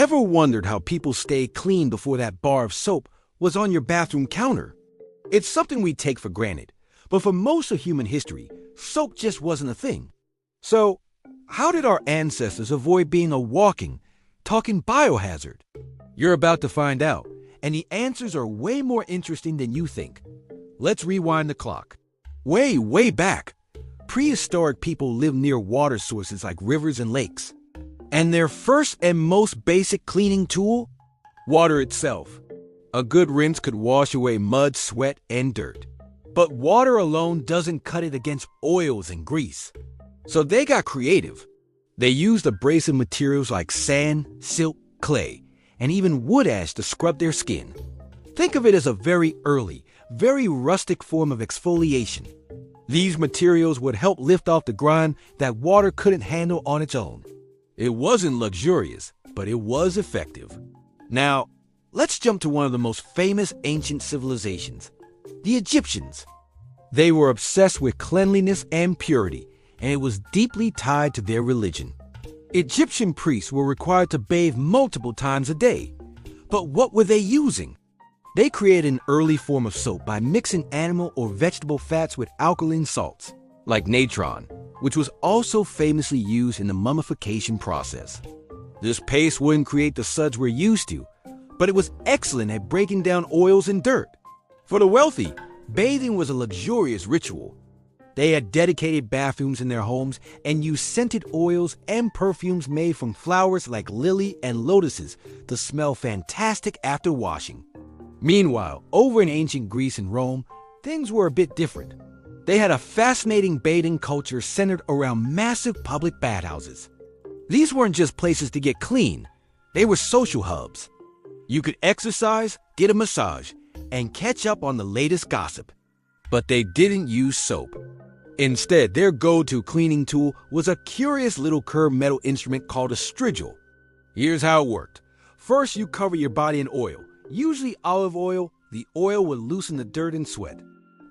Ever wondered how people stayed clean before that bar of soap was on your bathroom counter? It's something we take for granted, but for most of human history, soap just wasn't a thing. So, how did our ancestors avoid being a walking, talking biohazard? You're about to find out, and the answers are way more interesting than you think. Let's rewind the clock. Way back, prehistoric people lived near water sources like rivers and lakes. And their first and most basic cleaning tool? Water itself. A good rinse could wash away mud, sweat, and dirt. But water alone doesn't cut it against oils and grease. So they got creative. They used abrasive materials like sand, silk, clay, and even wood ash to scrub their skin. Think of it as a very early, very rustic form of exfoliation. These materials would help lift off the grime that water couldn't handle on its own. It wasn't luxurious, but it was effective. Now, let's jump to one of the most famous ancient civilizations, the Egyptians. They were obsessed with cleanliness and purity, and it was deeply tied to their religion. Egyptian priests were required to bathe multiple times a day. But what were they using? They created an early form of soap by mixing animal or vegetable fats with alkaline salts, like natron, which was also famously used in the mummification process. This paste wouldn't create the suds we're used to, but it was excellent at breaking down oils and dirt. For the wealthy, bathing was a luxurious ritual. They had dedicated bathrooms in their homes and used scented oils and perfumes made from flowers like lily and lotuses to smell fantastic after washing. Meanwhile, over in ancient Greece and Rome, things were a bit different. They had a fascinating bathing culture centered around massive public bathhouses. These weren't just places to get clean, they were social hubs. You could exercise, get a massage, and catch up on the latest gossip. But they didn't use soap. Instead, their go-to cleaning tool was a curious little curved metal instrument called a strigil. Here's how it worked. First, you cover your body in oil, usually olive oil. The oil would loosen the dirt and sweat.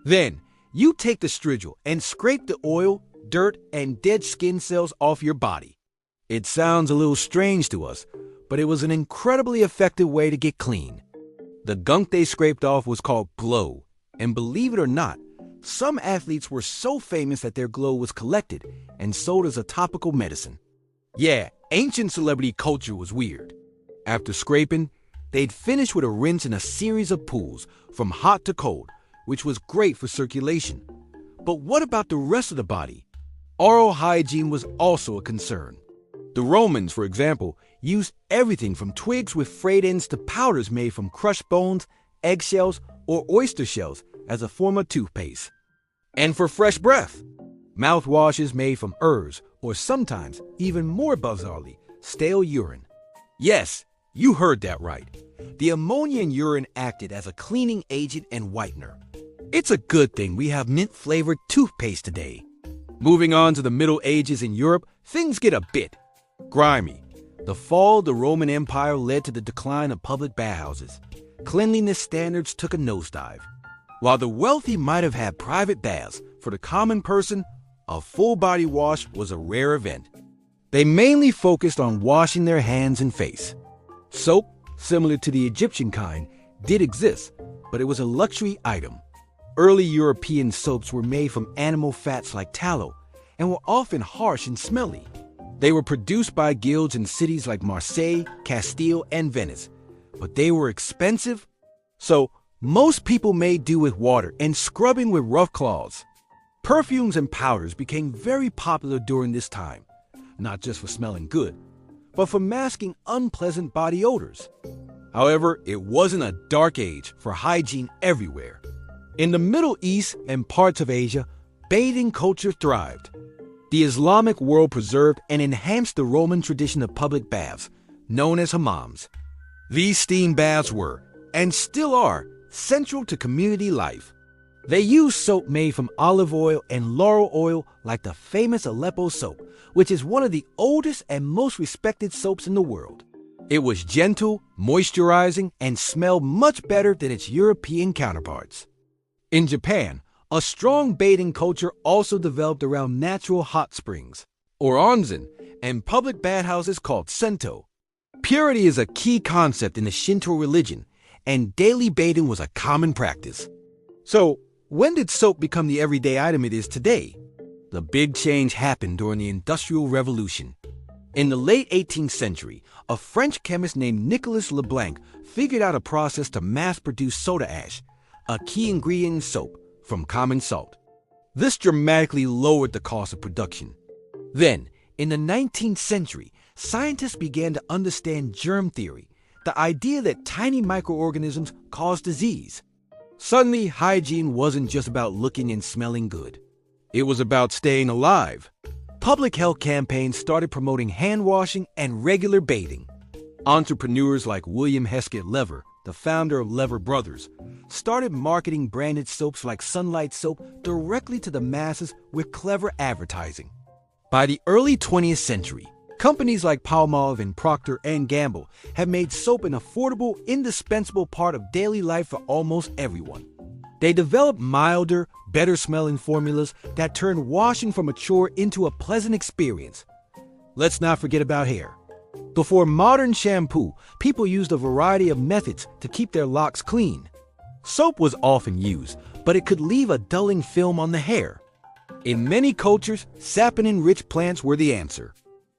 Then, you take the strigil and scrape the oil, dirt, and dead skin cells off your body. It sounds a little strange to us, but it was an incredibly effective way to get clean. The gunk they scraped off was called glow, and believe it or not, some athletes were so famous that their glow was collected and sold as a topical medicine. Yeah, ancient celebrity culture was weird. After scraping, they'd finish with a rinse in a series of pools, from hot to cold, which was great for circulation. But what about the rest of the body? Oral hygiene was also a concern. The Romans, for example, used everything from twigs with frayed ends to powders made from crushed bones, eggshells, or oyster shells as a form of toothpaste. And for fresh breath, mouthwashes made from herbs, or sometimes, even more bizarrely, stale urine. Yes, you heard that right. The ammonia in urine acted as a cleaning agent and whitener. It's a good thing we have mint-flavored toothpaste today. Moving on to the Middle Ages in Europe, things get a bit grimy. The fall of the Roman Empire led to the decline of public bathhouses. Cleanliness standards took a nosedive. While the wealthy might have had private baths, for the common person, a full-body wash was a rare event. They mainly focused on washing their hands and face. Soap, similar to the Egyptian kind, did exist, but it was a luxury item. Early European soaps were made from animal fats like tallow and were often harsh and smelly. They were produced by guilds in cities like Marseille, Castile, and Venice, but they were expensive, so most people made do with water and scrubbing with rough cloths. Perfumes and powders became very popular during this time, not just for smelling good, but for masking unpleasant body odors. However, it wasn't a dark age for hygiene everywhere. In the Middle East and parts of Asia, bathing culture thrived. The Islamic world preserved and enhanced the Roman tradition of public baths, known as hammams. These steam baths were, and still are, central to community life. They used soap made from olive oil and laurel oil like the famous Aleppo soap, which is one of the oldest and most respected soaps in the world. It was gentle, moisturizing, and smelled much better than its European counterparts. In Japan, a strong bathing culture also developed around natural hot springs, or onsen, and public bathhouses called sento. Purity is a key concept in the Shinto religion, and daily bathing was a common practice. So, when did soap become the everyday item it is today? The big change happened during the Industrial Revolution. In the late 18th century, a French chemist named Nicolas Leblanc figured out a process to mass-produce soda ash, a key ingredient in soap, from common salt. This dramatically lowered the cost of production. Then, in the 19th century, scientists began to understand germ theory, the idea that tiny microorganisms cause disease. Suddenly, hygiene wasn't just about looking and smelling good. It was about staying alive. Public health campaigns started promoting hand washing and regular bathing. Entrepreneurs like William Hesketh Lever, the founder of Lever Brothers, started marketing branded soaps like Sunlight Soap directly to the masses with clever advertising. By the early 20th century, companies like Palmolive and Procter & Gamble have made soap an affordable, indispensable part of daily life for almost everyone. They developed milder, better-smelling formulas that turn washing from a chore into a pleasant experience. Let's not forget about hair. Before modern shampoo, people used a variety of methods to keep their locks clean. Soap was often used, but it could leave a dulling film on the hair. In many cultures, saponin-rich plants were the answer.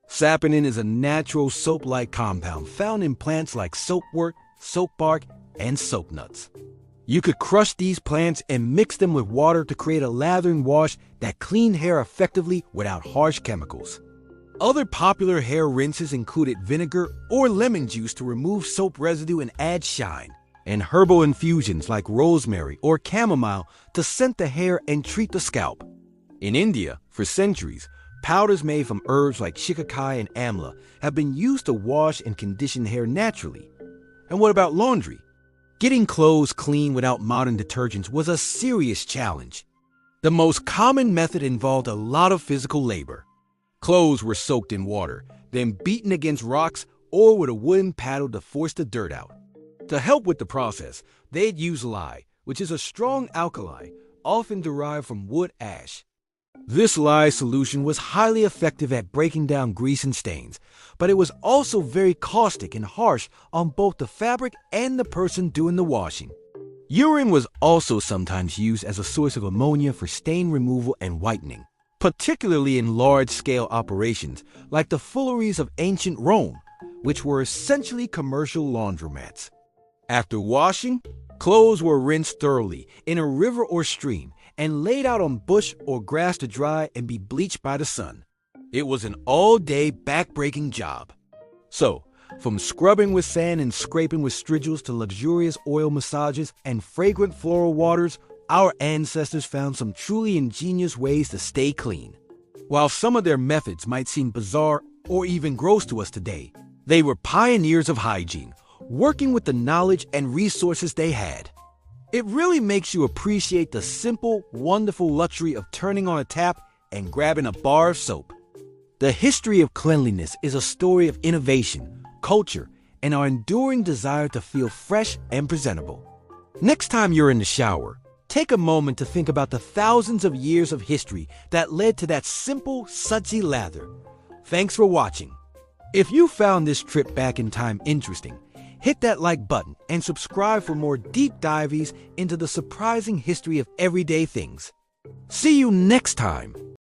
Saponin is a natural soap-like compound found in plants like soapwort, soap bark, and soap nuts. You could crush these plants and mix them with water to create a lathering wash that cleaned hair effectively without harsh chemicals. Other popular hair rinses included vinegar or lemon juice to remove soap residue and add shine, and herbal infusions like rosemary or chamomile to scent the hair and treat the scalp. In India, for centuries, powders made from herbs like shikakai and amla have been used to wash and condition hair naturally. And what about laundry? Getting clothes clean without modern detergents was a serious challenge. The most common method involved a lot of physical labor. Clothes were soaked in water, then beaten against rocks or with a wooden paddle to force the dirt out. To help with the process, they'd use lye, which is a strong alkali, often derived from wood ash. This lye solution was highly effective at breaking down grease and stains, but it was also very caustic and harsh on both the fabric and the person doing the washing. Urine was also sometimes used as a source of ammonia for stain removal and whitening, particularly in large-scale operations like the fooleries of ancient Rome, which were essentially commercial laundromats. After washing, clothes were rinsed thoroughly in a river or stream and laid out on bush or grass to dry and be bleached by the sun. It was an all-day, back-breaking job. So, from scrubbing with sand and scraping with Strigils to luxurious oil massages and fragrant floral waters, our ancestors found some truly ingenious ways to stay clean. While some of their methods might seem bizarre or even gross to us today, they were pioneers of hygiene, working with the knowledge and resources they had. It really makes you appreciate the simple, wonderful luxury of turning on a tap and grabbing a bar of soap. The history of cleanliness is a story of innovation, culture, and our enduring desire to feel fresh and presentable. Next time you're in the shower, take a moment to think about the thousands of years of history that led to that simple, sudsy lather. Thanks for watching. If you found this trip back in time interesting, hit that like button and subscribe for more deep dives into the surprising history of everyday things. See you next time.